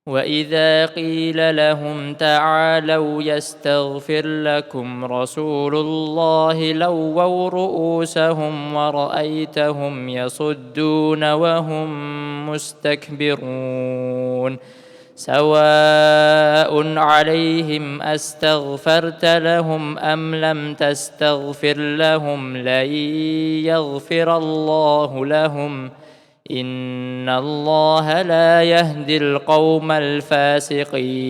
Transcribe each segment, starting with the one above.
وإذا قيل لهم تعالوا يستغفر لكم رسول الله لووا رؤوسهم ورأيتهم يصدون وهم مستكبرون سواء عليهم أستغفرت لهم أم لم تستغفر لهم لن يغفر الله لهم إن الله لا يهدي القوم الفاسقين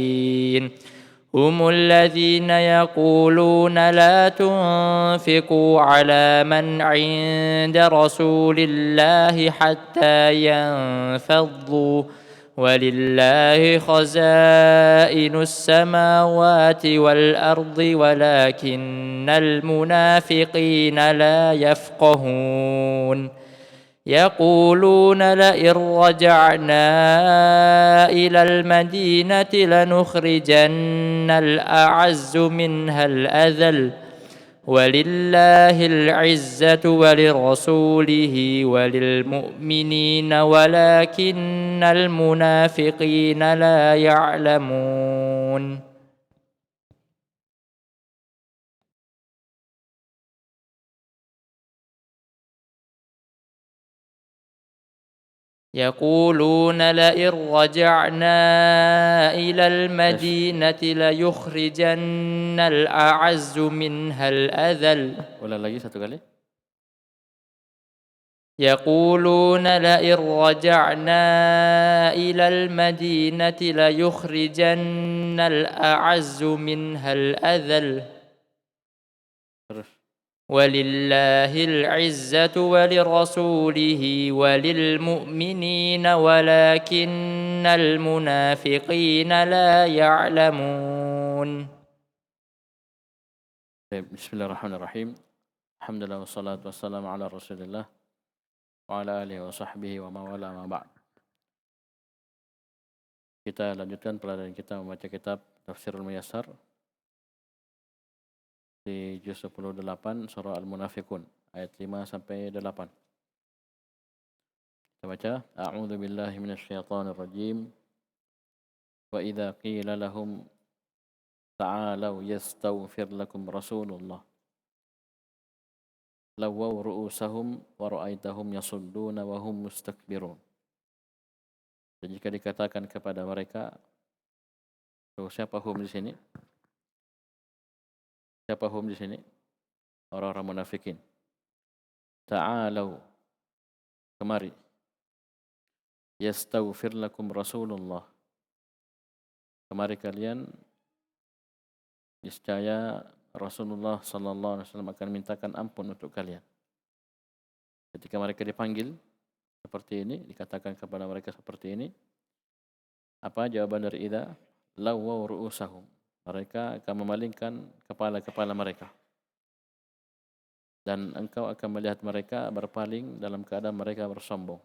هم الذين يقولون لا تنفقوا على من عند رسول الله حتى ينفضوا ولله خزائن السماوات والأرض ولكن المنافقين لا يفقهون يقولون لئن رجعنا إلى المدينة لنخرجن الأعز منها الأذل ولله العزة ولرسوله وللمؤمنين ولكن المنافقين لا يعلمون يقولون لئن رجعنا إلى المدينة ليخرجن الأعز منها الأذل Ulang lagi satu kali. يقولون لئن رجعنا إلى المدينة ليخرجن الأعز منها الأذل Terus. ولله العزة ولرسوله وللمؤمنين ولكن المنافقين لا يعلمون Bismillahirrahmanirrahim. Alhamdulillah wassalatu wassalamu ala Rasulillah wa ala alihi wa sahbihi wa mawala ma ba'd. Kita lanjutkan pelajaran kita membaca kitab Tafsirul Muyassar di juz 18 surah Al-Munafiqun ayat 5 sampai 8. Kita baca, A'udzu billahi minasyaitonir rajim. Wa idza qila lahum ta'alu yastaghfir lakum Rasulullah lawaw ru'usahum wa ra'aitahum yasudduna wa hum mustakbirun. Dan jika dikatakan kepada mereka, siapa hum di sini? Siapa hum di sini? Orang-orang munafikin. Ta'alau, kemari. Yastaghfir lakum Rasulullah. Kemari kalian, niscaya Rasulullah sallallahu alaihi wasallam akan mintakan ampun untuk kalian. Ketika mereka dipanggil seperti ini, dikatakan kepada mereka seperti ini, apa jawaban dari idza? Lawaw ru'usahum. Mereka akan memalingkan kepala-kepala mereka. Dan engkau akan melihat mereka berpaling dalam keadaan mereka bersombong.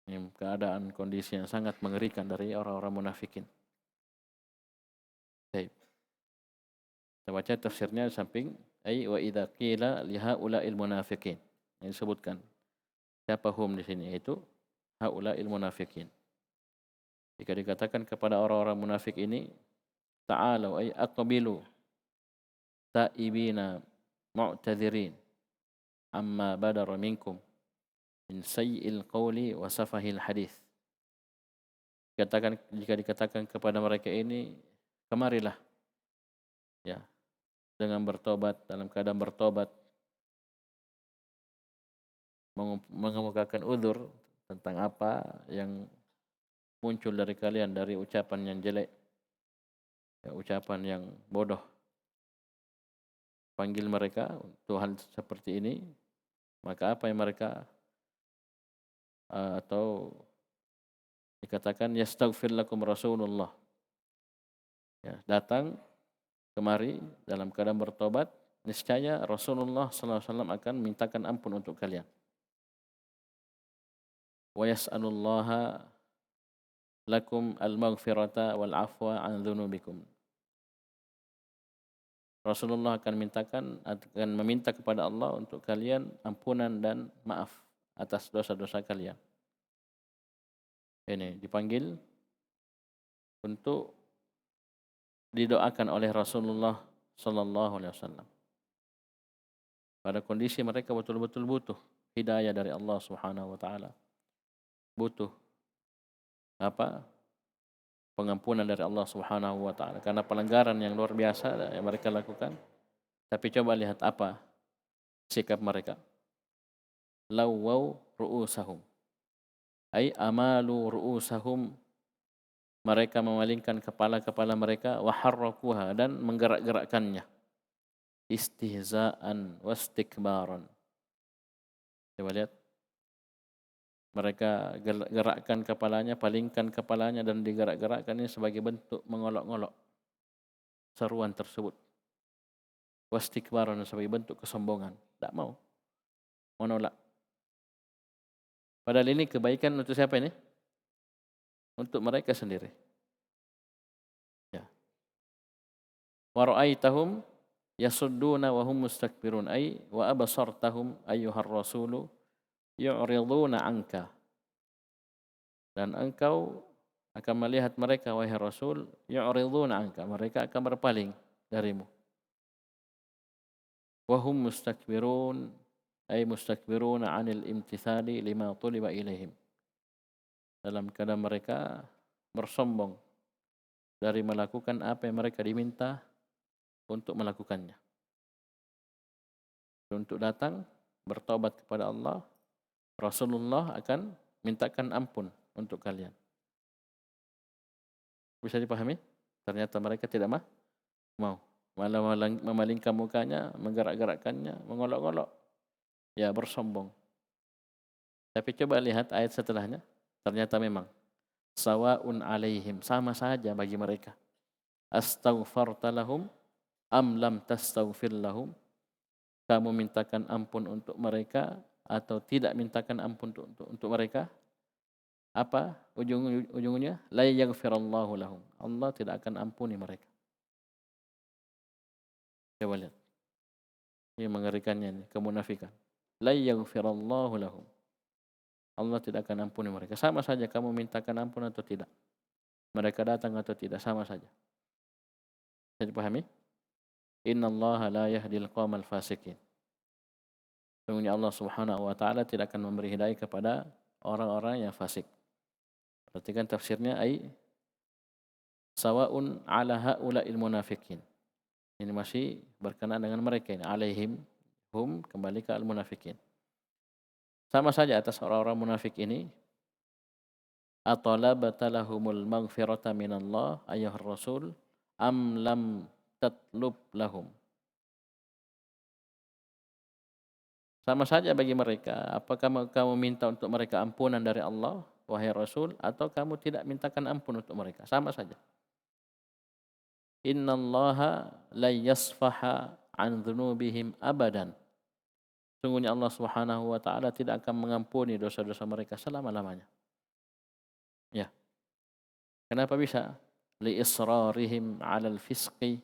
Ini keadaan kondisi yang sangat mengerikan dari orang-orang munafikin. Baik. Kita baca tafsirnya di samping ai wa idza qila li haula'il munafiqin. Yang disebutkan. Siapa hum di sini? Yaitu haula'il munafiqin. Jika dikatakan kepada orang-orang munafik ini, ta'alu ay aqbilu ta'ibina mu'tadhirin amma badara minkum min sayyi'il qawli wa safahil hadith. Jika dikatakan kepada mereka ini, kemarilah ya dengan bertobat, dalam keadaan bertobat, mengemukakan uzur tentang apa yang muncul dari kalian dari ucapan yang jelek, ya, ucapan yang bodoh. Panggil mereka untuk hal seperti ini, maka apa yang mereka atau dikatakan yastaghfir lakum Rasulullah, ya, datang kemari dalam keadaan bertobat, niscaya Rasulullah sallallahu alaihi wasallam akan mintakan ampun untuk kalian. Wa yas'alullaha lakum al-maghfirata wal afwa an dzunubikum. Rasulullah akan meminta kepada Allah untuk kalian ampunan dan maaf atas dosa-dosa kalian. Ini dipanggil untuk didoakan oleh Rasulullah sallallahu alaihi wasallam. Pada kondisi mereka betul-betul butuh hidayah dari Allah Subhanahu wa taala. Butuh apa? Pengampunan dari Allah Subhanahu wa taala karena pelanggaran yang luar biasa yang mereka lakukan. Tapi coba lihat apa sikap mereka. Lawwaw ru'usahum. Ay amalu ru'usahum, mereka memalingkan kepala-kepala mereka, wa harrakuha, dan menggerak-gerakkannya, istihza'an wastikbaran. Coba lihat, mereka gerakkan kepalanya, palingkan kepalanya dan digerak-gerakkan ini sebagai bentuk mengolok-olok seruan tersebut. Wastikbaran sebagai bentuk kesombongan, tak mau, menolak. Padahal ini kebaikan untuk siapa ini? Untuk mereka sendiri. Ya. Wa ra'aitahum yasudduna wa hum mustakbirun, ay wa abasartahum ayyuhar rasulu yu'riduna anka. Dan engkau akan melihat mereka wahai Rasul, yu'riduna anka, mereka akan berpaling darimu. Wa hum mustakbirun, ay mustakbiruna 'anil imtithali lima tuliba ilaihim. Dalam keadaan mereka bersombong dari melakukan apa yang mereka diminta untuk melakukannya. Untuk datang bertaubat kepada Allah, Rasulullah akan mintakan ampun untuk kalian. Bisa dipahami? Ternyata mereka tidak mau. Malah memalingkan mukanya, menggerak-gerakkannya, mengolok-olok. Ya, bersombong. Tapi coba lihat ayat setelahnya. Ternyata memang sawa'un alaihim, sama saja bagi mereka. Astaghfarta lahum am lam tastaghfir lahum. Kamu mintakan ampun untuk mereka atau tidak mintakan ampun untuk mereka? Apa ujungnya? La yaghfirallahu lahum. Allah tidak akan ampuni mereka. Coba lihat. Ini mengerikannya ini, kemunafikan. La yaghfirallahu lahum. Allah tidak akan ampuni mereka. Sama saja kamu mintakan ampun atau tidak. Mereka datang atau tidak, sama saja. Bisa dipahami? Innallaha la yahdil qaumal fasikin. Sungguhnya Allah Subhanahu wa taala tidak akan memberi hidayah kepada orang-orang yang fasik. Perhatikan tafsirnya, ai sawa'un 'ala haula'il munafiqin. Ini masih berkenaan dengan mereka ini, alaihim hum, kembali ke al-munafiqin. Sama saja atas orang-orang munafik ini. Atalabata lahumul maghfirata minallah ayyuhar rasul am lam tatlub lahum. Sama saja bagi mereka, apakah kamu minta untuk mereka ampunan dari Allah wahai Rasul, atau kamu tidak mintakan ampun untuk mereka, sama saja. Innallaha la yasfaha an dzunubihim abadan. Sungguhnya Allah Subhanahu wa taala tidak akan mengampuni dosa-dosa mereka selama-lamanya. Ya. Kenapa bisa? Li israrihim 'alal fisqi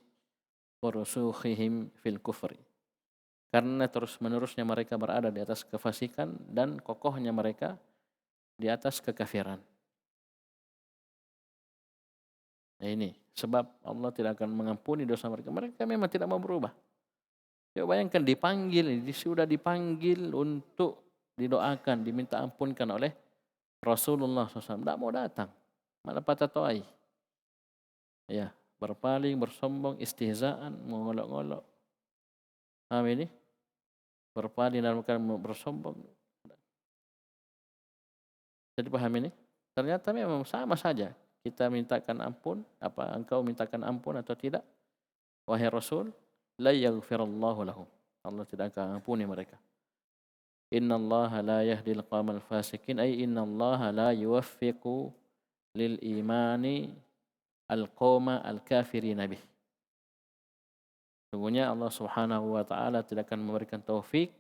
wa rusukhihim fil kufri. Karena terus-menerusnya mereka berada di atas kefasikan dan kokohnya mereka di atas kekafiran. Nah ini sebab Allah tidak akan mengampuni dosa mereka. Mereka memang tidak mau berubah. Coba bayangkan dipanggil, sudah dipanggil untuk didoakan, diminta ampunkan oleh Rasulullah SAW. Tidak mau datang, malah patah toai. Ya, berpaling, bersombong, istihzaan, mengolok-olok. Amin ini. Berpaling dalam keadaan bersombong. Jadi paham ini? Ternyata memang sama saja. Kita mintakan ampun, apa engkau mintakan ampun atau tidak? Wahai Rasul, la yaghfirallahu lahum. Allah tidak akan ampuni mereka. Innallaha la yahdil qaumal fasikin, ay innallaha la yuwaffiqu lil imani al-qauma al-kafirina bih. Sungguhnya Allah Subhanahu wa taala tidak akan memberikan taufik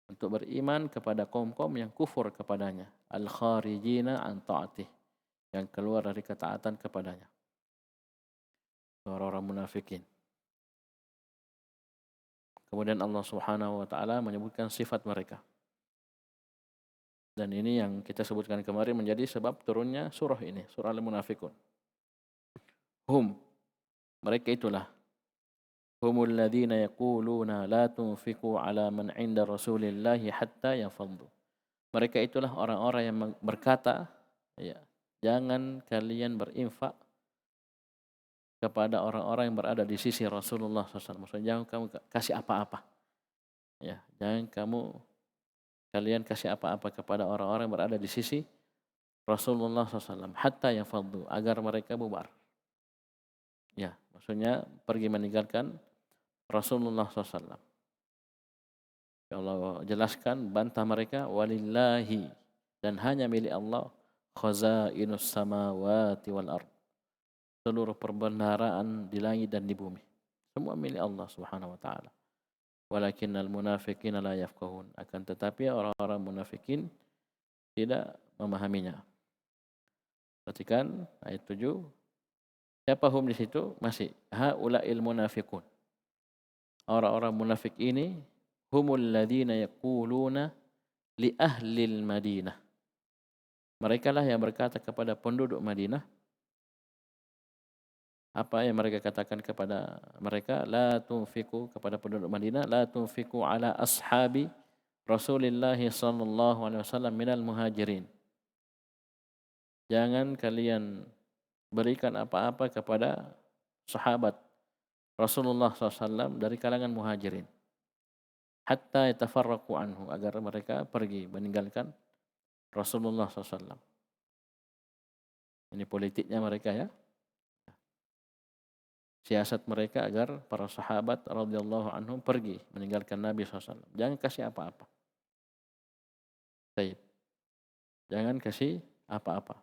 untuk beriman kepada kaum-kaum yang kufur kepadanya, al-kharijina an ta'atih, yang keluar dari ketaatan kepadanya. Orang-orang munafikin. Kemudian Allah Subhanahu wa taala menyebutkan sifat mereka. Dan ini yang kita sebutkan kemarin menjadi sebab turunnya surah ini, surah Al-Munafiqun. Hum, mereka itulah. Humul ladzina yaquluna la tunfiqu ala man 'inda Rasulillahi hatta yanfaddu. Mereka itulah orang-orang yang berkata, ya, jangan kalian berinfak kepada orang-orang yang berada di sisi Rasulullah SAW. Maksudnya jangan kamu kasih apa-apa. Ya, jangan kalian kasih apa-apa kepada orang-orang yang berada di sisi Rasulullah SAW. Hatta yanfaddu, agar mereka bubar. Ya, maksudnya pergi meninggalkan Rasulullah SAW. Allah jelaskan, bantah mereka, walillahi, dan hanya milik Allah, khazainus samawati wal ard, seluruh perbendaharaan di langit dan di bumi, semua milik Allah Subhanahu wa taala. Walakinnal munafiqina la yafqahun, akan tetapi orang-orang munafikin tidak memahaminya. Perhatikan ayat 7. Siapa hum di situ? Masih haula'il munafiqun. Orang-orang munafik ini humul ladzina yaquluna li ahlil Madinah. Mereka lah yang berkata kepada penduduk Madinah. Apa yang mereka katakan kepada mereka? La tunfiqu, kepada penduduk Madinah, la tunfiqu ala ashabi Rasulillah sallallahu alaihi wasallam minal muhajirin. Jangan kalian berikan apa-apa kepada sahabat Rasulullah SAW dari kalangan muhajirin. Hatta yatafarraqu anhu, agar mereka pergi meninggalkan Rasulullah SAW. Ini politiknya mereka, ya. Siasat mereka agar para sahabat radhiyallahu anhum pergi meninggalkan Nabi SAW. Jangan kasih apa-apa. Baik. Jangan kasih apa-apa.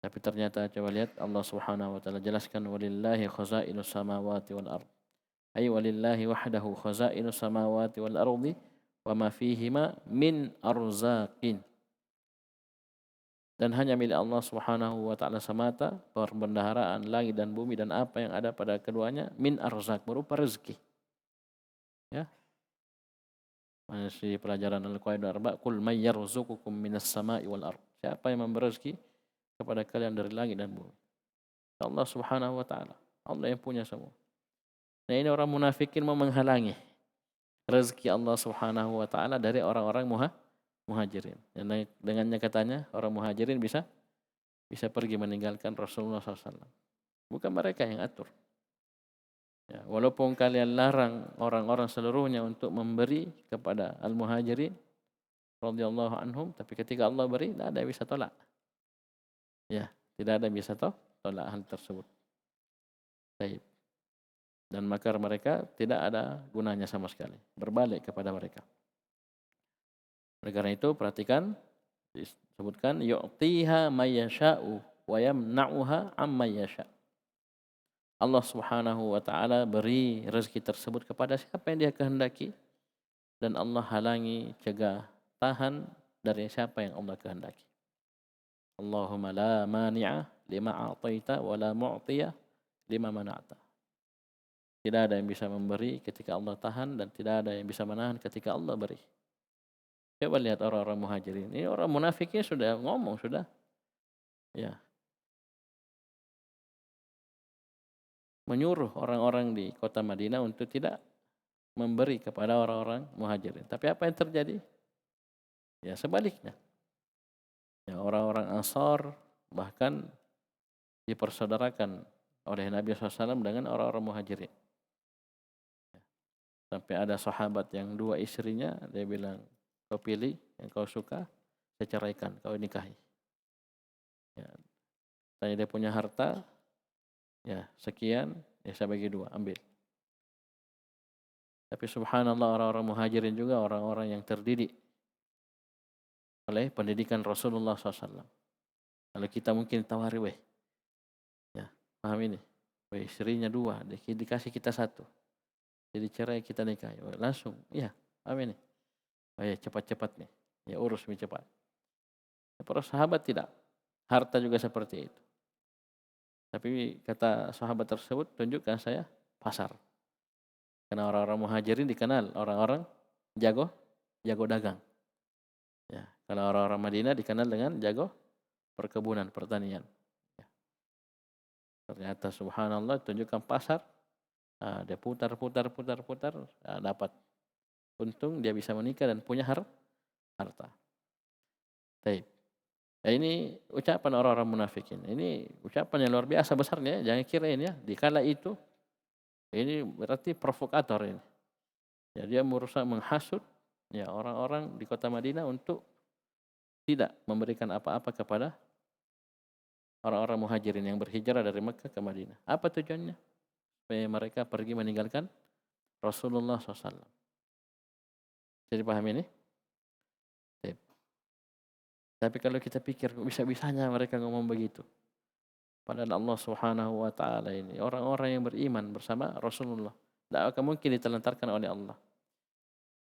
Tapi ternyata coba lihat, Allah Subhanahu wa taala jelaskan, walillahi khazainus samawati wal ard. Ay walillahi wahdahu khazainus samawati wal ardi wa ma fihima min arzaqin. Dan hanya milik Allah Subhanahu wa taala semata perbendaharaan langit dan bumi dan apa yang ada pada keduanya, min arzaq, berupa rezeki. Ya. Masih pelajaran Al-Qaeda Arba, qul may yarzuqukum minas sama'i wal ard. Siapa yang memberi rezeki kepada kalian dari langit dan bumi? Allah Subhanahu wa taala. Allah yang punya semua. Nah, ini orang munafikin mau menghalangi rezeki Allah Subhanahu wa taala dari orang-orang muhajirin. Dan dengannya katanya orang muhajirin bisa pergi meninggalkan Rasulullah SAW. Bukan mereka yang atur. Ya, walaupun kalian larang orang-orang seluruhnya untuk memberi kepada al-muhajirin radhiyallahu anhum, tapi ketika Allah beri, tidak ada yang bisa tolak. Ya, tidak ada yang bisa tolak hal tersebut. Baik. Dan makar mereka tidak ada gunanya sama sekali. Berbalik kepada mereka. Oleh karena itu perhatikan, disebutkan yu'tiha may yasha'u wa yamna'uha amma yasha'. Allah Subhanahu wa taala beri rezeki tersebut kepada siapa yang Dia kehendaki, dan Allah halangi, cegah, tahan dari siapa yang Allah kehendaki. Allahumma la mani'a lima a'taita wa la mu'tiya lima mana'ta. Tidak ada yang bisa memberi ketika Allah tahan, dan tidak ada yang bisa menahan ketika Allah beri. Coba lihat orang-orang muhajirin. Ini orang munafiknya sudah ngomong, sudah. Ya. Menyuruh orang-orang di kota Madinah untuk tidak memberi kepada orang-orang muhajirin. Tapi apa yang terjadi? Ya, sebaliknya. Ya, orang-orang Ansar bahkan dipersaudarakan oleh Nabi SAW dengan orang-orang muhajirin. Sampai ada sahabat yang 2 istrinya, dia bilang, kau pilih yang kau suka, saya ceraikan, kau nikahi. Ya. Tanya dia punya harta, ya sekian, ya saya bagi 2, ambil. Tapi subhanallah, orang-orang muhajirin juga orang-orang yang terdidik oleh pendidikan Rasulullah SAW. Kalau kita mungkin tawari, weh, ya paham ini, weh istrinya 2, dikasih kita 1, jadi cerai kita nikahi, weh, langsung, ya paham ini. Oh ya, cepat-cepat nih. Ya urus lebih cepat. Para sahabat tidak. Harta juga seperti itu. Tapi kata sahabat tersebut, tunjukkan saya pasar. Karena orang-orang muhajirin dikenal orang-orang jago dagang. Kalau orang-orang Madinah dikenal dengan jago perkebunan, pertanian. Ya. Ternyata subhanallah tunjukkan pasar, dia putar, dapat untung, dia bisa menikah dan punya harta. Baik. Nah, ini ucapan orang-orang munafikin. Ini ucapan yang luar biasa besarnya. Jangan kirain ya, di kala itu ini berarti provokator ini. Ya, dia berusaha menghasut ya orang-orang di kota Madinah untuk tidak memberikan apa-apa kepada orang-orang muhajirin yang berhijrah dari Mekah ke Madinah. Apa tujuannya? Supaya mereka pergi meninggalkan Rasulullah SAW. Jadi paham ini? Tapi kalau kita pikir bisa-bisanya mereka ngomong begitu. Padahal Allah Subhanahu wa taala ini orang-orang yang beriman bersama Rasulullah. Tidak akan mungkin ditelantarkan oleh Allah.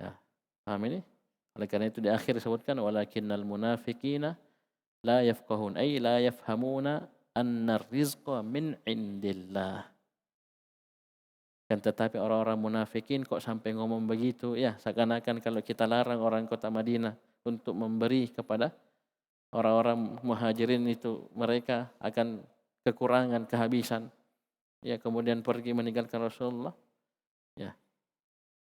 Ya, paham ini? Oleh karena itu di akhir disebutkan walakinnal munafiqina la yafqahun ay la yafhamuna anna rizqa min indillah. Kan tetapi orang-orang munafikin kok sampai ngomong begitu ya, seakan-akan kalau kita larang orang kota Madinah untuk memberi kepada orang-orang muhajirin itu mereka akan kekurangan, kehabisan. Ya, kemudian pergi meninggalkan Rasulullah. Ya.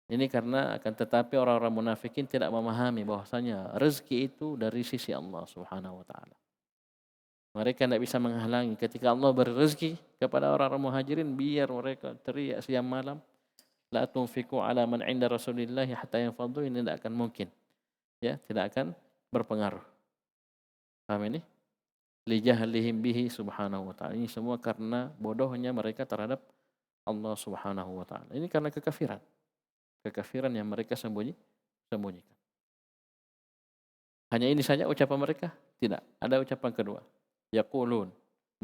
Ini karena akan tetapi orang-orang munafikin tidak memahami bahwasanya rezeki itu dari sisi Allah Subhanahu wa taala. Mereka tidak bisa menghalangi ketika Allah beri rezeki kepada orang-orang muhajirin, biar mereka teriak siang malam, la tunfiqu ala man 'inda Rasulillah hatta yanfaddu, ini tidak akan mungkin. Ya, tidak akan berpengaruh. Paham ini? Li jahlihim bihi subhanahu wa ta'ala. Ini semua karena bodohnya mereka terhadap Allah Subhanahu wa taala. Ini karena kekafiran. Kekafiran yang mereka sembunyikan. Hanya ini saja ucapan mereka? Tidak. Ada ucapan kedua. Yaqulun.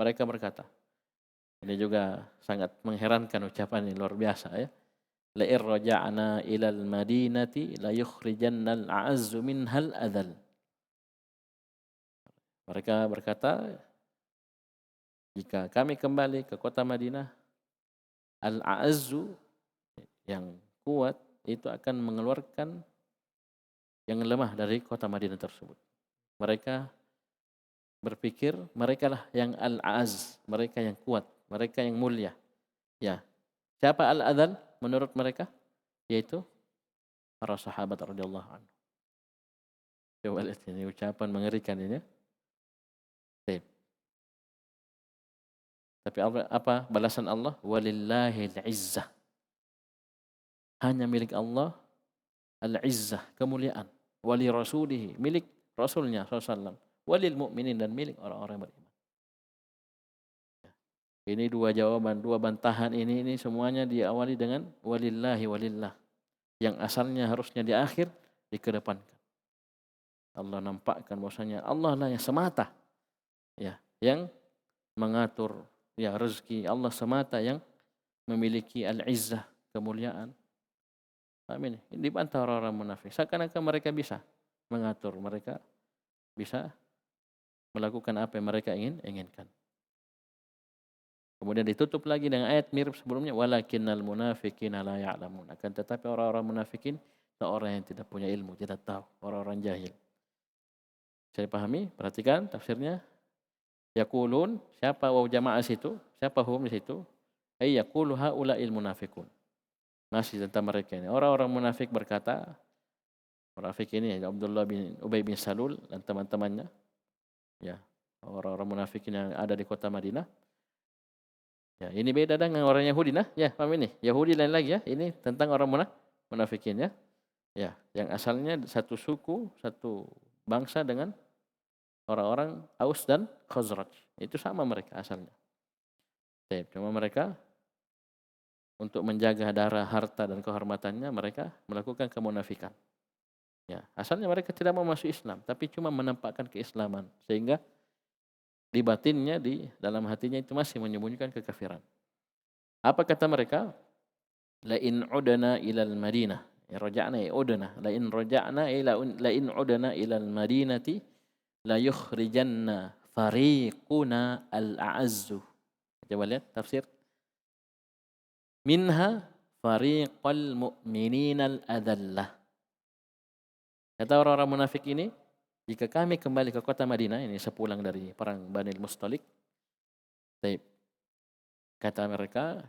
Mereka berkata. Ini juga sangat mengherankan ucapan ini, luar biasa ya. La in raja'na ilal madinati la yukhrijannal a'azzu minhal adzal. Mereka berkata, jika kami kembali ke kota Madinah, al-a'azzu yang kuat itu akan mengeluarkan yang lemah dari kota Madinah tersebut. Mereka berpikir mereka lah yang al-a'az, mereka yang kuat, mereka yang mulia. Ya. Siapa al-adzal menurut mereka? Yaitu para sahabat radhiyallahu anhu. Coba lihat ini ucapan mengerikan ini. Tapi apa balasan Allah? Walillahil izzah. Hanya milik Allah al-izzah, kemuliaan. Wali rasulihi, milik Rasulnya SAW. Walil mu'minin, dan milik orang-orang yang beriman. Ini dua jawaban, dua bantahan ini semuanya diawali dengan walillahi walillah. Yang asalnya harusnya di akhir, dikedepankan. Allah nampakkan bahwasanya Allah lah yang semata ya, yang mengatur ya rezeki, Allah semata yang memiliki al-izzah, kemuliaan. Amin. Ini dibantah orang-orang munafik. Seakan-akan mereka bisa mengatur, mereka bisa melakukan apa yang mereka inginkan. Kemudian ditutup lagi dengan ayat mirip sebelumnya, walakinnal munafiqina la ya'lamun. Akan tetapi orang-orang munafikin itu orang yang tidak punya ilmu, tidak tahu, orang-orang jahil. Saya pahami, perhatikan tafsirnya. Yaqulun, siapa waw jamaah situ? Siapa hum di situ? Ay yaqulu haula'il munafiqun. Masih tentang mereka ini. Orang-orang munafik berkata, munafik ini Abdullah bin Ubay bin Salul dan teman-temannya. Ya, orang-orang munafik yang ada di kota Madinah. Ya, ini beda dengan orang Yahudi nah. Ya, paham ini? Yahudi lain lagi ya. Ini tentang orang munafikin ya. Ya, yang asalnya satu suku, satu bangsa dengan orang-orang Aus dan Khazraj. Itu sama mereka asalnya. Cuma mereka untuk menjaga darah, harta dan kehormatannya mereka melakukan kemunafikan. Ya, asalnya mereka tidak mau masuk Islam, tapi cuma menampakkan keislaman sehingga di batinnya, di dalam hatinya itu masih menyembunyikan kekafiran. Apa kata mereka? La in udana ilal Madinah. Ya raja'na ya udana. La in raja'na la in udana ilal Madinati la yukhrijanna fariquna al-a'azzu. Coba lihat tafsir. Minha fariqal mu'minina al-adallah. Kata orang-orang munafik ini, jika kami kembali ke kota Madinah, ini sepulang dari perang Bani Mustalik, kata mereka,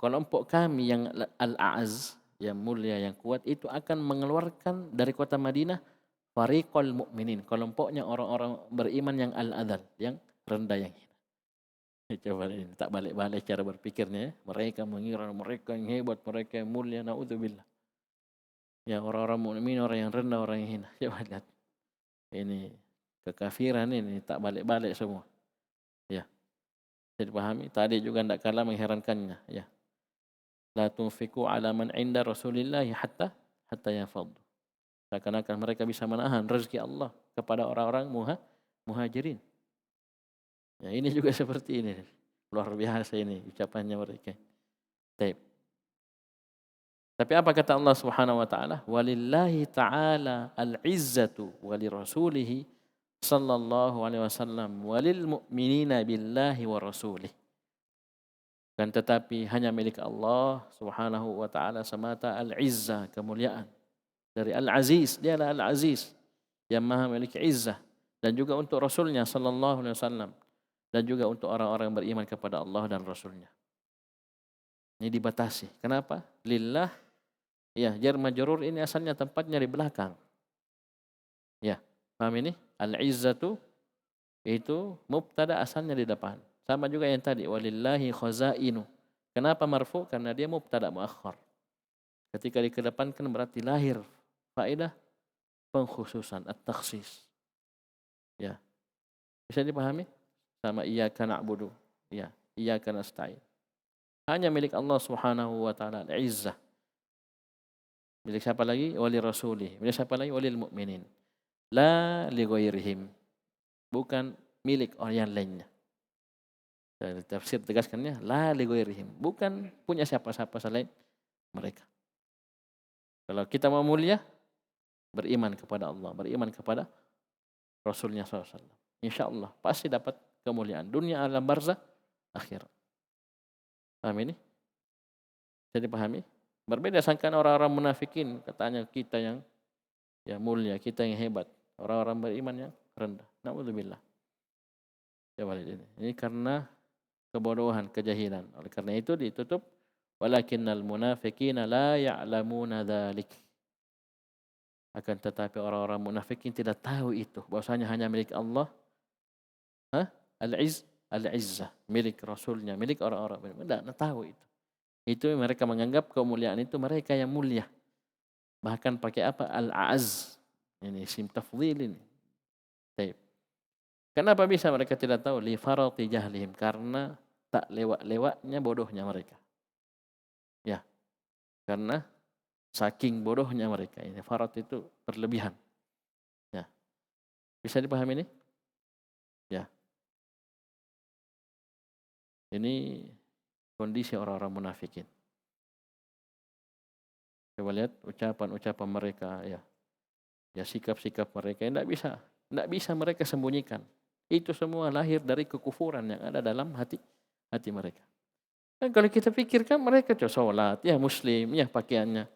kelompok kami yang al-a'az, yang mulia, yang kuat, itu akan mengeluarkan dari kota Madinah fariqal mu'minin, kelompoknya orang-orang beriman yang al-adal, yang rendah, yang hina. Coba ini, tak balik-balik cara berpikirnya ya. Mereka mengira mereka yang hebat, mereka yang mulia, na'udzubillah. Ya, orang-orang mukmin, orang yang rendah, orang yang hina. Coba lihat. Ini kekafiran ini, tak balik-balik semua. Ya, jadi pahami. Tadi juga tidak kalah mengherankannya. Ya. La tunfiqu ala man inda Rasulillahi hatta yafaddu. Seakan-akan mereka bisa menahan rezeki Allah kepada orang-orang muhajirin. Ya, ini juga seperti ini. Luar biasa ini ucapannya mereka. Baik. Tapi apa kata Allah Subhanahu wa taala? Walillahi ta'ala al-izzatu wa lirasulihi sallallahu alaihi wasallam walil mu'minina billahi wa rasulih. Dan tetapi hanya milik Allah Subhanahu wa taala semata al-izzah, kemuliaan. Dari al-aziz, dia adalah al-aziz yang maha memiliki izzah, dan juga untuk rasulnya sallallahu alaihi wasallam, dan juga untuk orang-orang yang beriman kepada Allah dan rasulnya. Ini dibatasi. Kenapa? Lillah. Ya, jar majrur ini asalnya tempatnya di belakang. Ya, paham ini? Al-izzatu itu mubtada, asalnya di depan. Sama juga yang tadi, walillahi khazainu. Kenapa marfu? Karena dia mubtada muakhar. Ketika dikedepankan berarti lahir faedah pengkhususan, at-takhsis. Ya. Bisa dipahami? Sama iyyaka na'budu. Ya, iyyaka nasta'in. Hanya milik Allah Subhanahu wa taala al-izzah. Milik siapa lagi? Wali rasulih. Milik siapa lagi? Walil mu'minin. La li ghairihim. Bukan milik orang yang lainnya. Dari tafsir tegaskannya, la li ghairihim. Bukan punya siapa-siapa selain mereka. Kalau kita mau mulia, beriman kepada Allah, beriman kepada Rasulnya SAW. Insya Allah pasti dapat kemuliaan. Dunia, alam barzah, akhirat. Paham ini? Jadi pahami? Berbeda sangkaan orang-orang munafikin, katanya kita yang mulia, kita yang hebat. Orang-orang beriman yang rendah. Na'udzubillah. Coba lihat ini. Ini karena kebodohan, kejahilan. Oleh karena itu ditutup, walakinnal munafiqina la ya'lamuna dzalik. Akan tetapi orang-orang munafikin tidak tahu itu, bahwasanya hanya milik Allah. Al-izzah, milik Rasulnya, milik orang-orang beriman. Tidak tahu itu. Itu mereka menganggap kemuliaan itu mereka yang mulia. Bahkan pakai apa? Al-a'az. Ini isim tafdhil ini. Baik. Kenapa bisa mereka tidak tahu? Li farati jahlihim, karena tak lewat-lewatnya bodohnya mereka. Ya. Karena saking bodohnya mereka. Ini farat itu berlebihan. Ya. Bisa dipahami ini? Ya. Ini kondisi orang-orang munafikin. Coba lihat ucapan-ucapan mereka, ya. Ya, sikap-sikap mereka tidak bisa mereka sembunyikan. Itu semua lahir dari kekufuran yang ada dalam hati mereka. Dan kalau kita pikirkan mereka sholat, ya muslim, ya pakaiannya.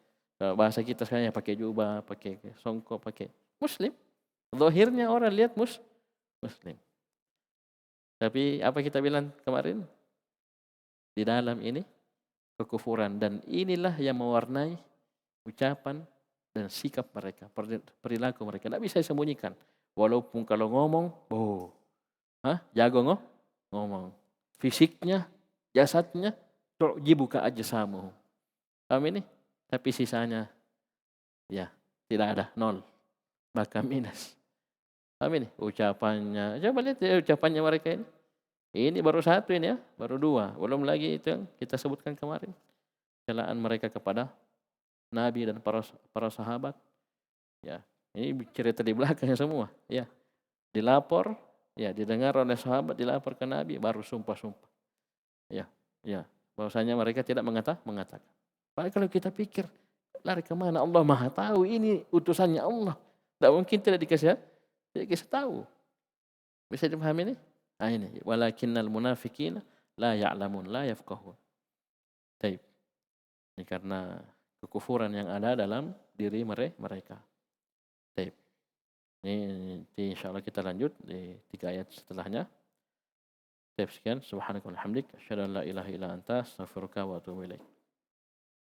Bahasa kita sekarang ya pakai jubah, pakai songkok, pakai muslim. Zahirnya orang lihat muslim. Tapi apa kita bilang kemarin? Di dalam ini kekufuran, dan inilah yang mewarnai ucapan dan sikap mereka, perilaku mereka. Tidak bisa disembunyikan. Walaupun kalau ngomong, jago ngomong. Fisiknya, jasadnya, tu'jibuka ajsamuhum. Paham ini? Tapi sisanya, ya, tidak ada, nol. Bahkan minus. Paham ini? Ucapannya, coba lihat ya ucapannya mereka ini. Ini baru satu ini ya, baru dua. Belum lagi itu yang kita sebutkan kemarin. Celaan mereka kepada Nabi dan para sahabat. Ya, ini cerita di belakangnya semua. Ya, dilapor, ya didengar oleh sahabat, dilapor ke Nabi, baru sumpah-sumpah. Ya, bahwasanya mereka tidak mengatakan. Padahal kalau kita pikir, lari kemana? Allah Maha tahu, ini utusannya Allah. Tidak mungkin tidak dikasih tahu. Bisa dipahami ini? Nah ini, walakinnal munafiqina la ya'lamun, la yafqahun. Baik. Ini karena kekufuran yang ada dalam diri mereka. Baik. Ini insyaallah kita lanjut di 3 ayat setelahnya. Sekian, subhanakallahumma hamdik, asyhadu an la ilaha illa anta, astaghfiruka wa atubu ilaik.